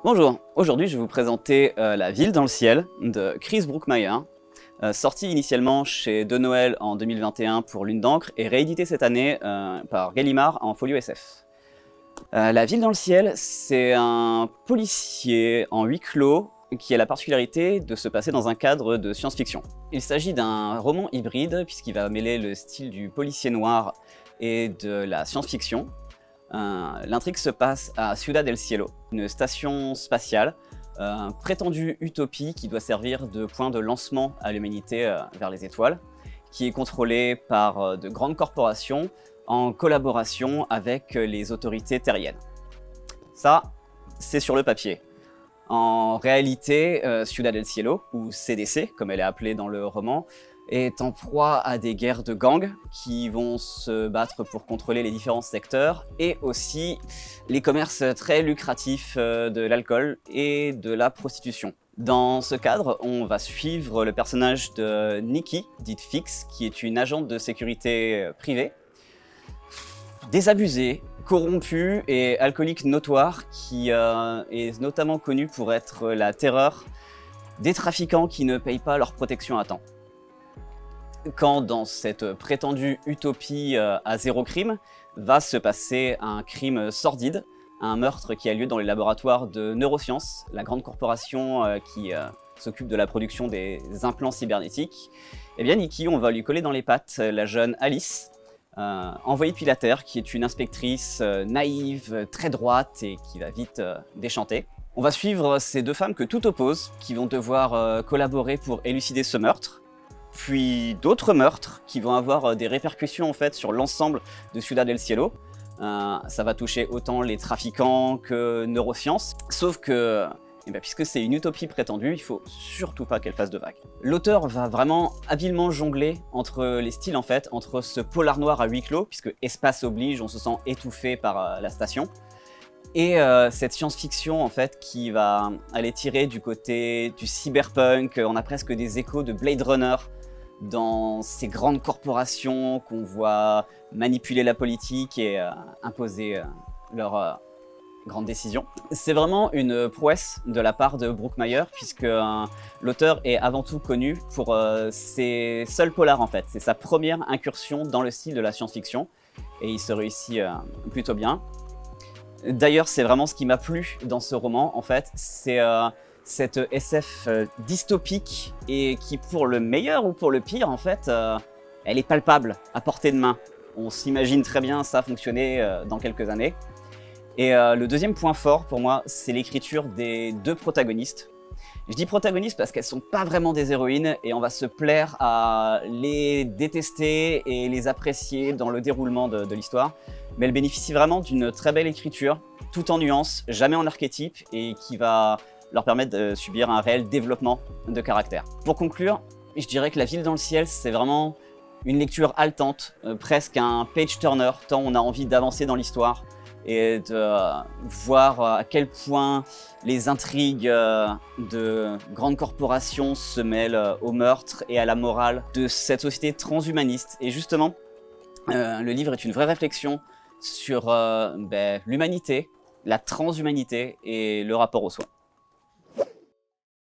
Bonjour, aujourd'hui je vais vous présenter La Ville dans le ciel de Chris Brookmyre, sorti initialement chez De Noël en 2021 pour Lune d'encre et réédité cette année par Gallimard en folio SF. La Ville dans le ciel, c'est un policier en huis clos qui a la particularité de se passer dans un cadre de science-fiction. Il s'agit d'un roman hybride puisqu'il va mêler le style du policier noir et de la science-fiction. L'intrigue se passe à Ciudad del Cielo, une station spatiale, prétendue utopie qui doit servir de point de lancement à l'humanité vers les étoiles, qui est contrôlée par de grandes corporations en collaboration avec les autorités terriennes. Ça, c'est sur le papier. En réalité, Ciudad del Cielo, ou CDC, comme elle est appelée dans le roman, est en proie à des guerres de gangs qui vont se battre pour contrôler les différents secteurs et aussi les commerces très lucratifs de l'alcool et de la prostitution. Dans ce cadre, on va suivre le personnage de Nikki, dite Fix, qui est une agente de sécurité privée, désabusée, corrompue et alcoolique notoire, qui est notamment connue pour être la terreur des trafiquants qui ne payent pas leur protection à temps. Quand dans cette prétendue utopie à zéro crime, va se passer un crime sordide, un meurtre qui a lieu dans les laboratoires de Neuroscience, la grande corporation qui s'occupe de la production des implants cybernétiques. Eh bien Nikki, on va lui coller dans les pattes la jeune Alice, envoyée depuis la Terre, qui est une inspectrice naïve, très droite et qui va vite déchanter. On va suivre ces deux femmes que tout oppose, qui vont devoir collaborer pour élucider ce meurtre, puis d'autres meurtres qui vont avoir des répercussions en fait sur l'ensemble de Ciudad del Cielo. Ça va toucher autant les trafiquants que Neuroscience, sauf que puisque c'est une utopie prétendue, il faut surtout pas qu'elle fasse de vagues. L'auteur va vraiment habilement jongler entre les styles en fait, entre ce polar noir à huis clos, puisque espace oblige, on se sent étouffé par la station, et cette science-fiction en fait qui va aller tirer du côté du cyberpunk. On a presque des échos de Blade Runner dans ces grandes corporations qu'on voit manipuler la politique et imposer leurs grandes décisions. C'est vraiment une prouesse de la part de Brookmyre, puisque l'auteur est avant tout connu pour ses seuls polars en fait. C'est sa première incursion dans le style de la science-fiction et il se réussit plutôt bien. D'ailleurs, c'est vraiment ce qui m'a plu dans ce roman, en fait, c'est cette SF dystopique et qui, pour le meilleur ou pour le pire, en fait, elle est palpable, à portée de main. On s'imagine très bien ça fonctionner dans quelques années. Et le deuxième point fort pour moi, c'est l'écriture des deux protagonistes. Je dis protagonistes parce qu'elles sont pas vraiment des héroïnes et on va se plaire à les détester et les apprécier dans le déroulement de l'histoire. Mais elles bénéficient vraiment d'une très belle écriture, tout en nuances, jamais en archétype, et qui va leur permettre de subir un réel développement de caractère. Pour conclure, je dirais que La Ville dans le ciel, c'est vraiment une lecture haletante, presque un page-turner, tant on a envie d'avancer dans l'histoire et de voir à quel point les intrigues de grandes corporations se mêlent au meurtre et à la morale de cette société transhumaniste. Et justement, le livre est une vraie réflexion sur l'humanité, la transhumanité et le rapport au soi.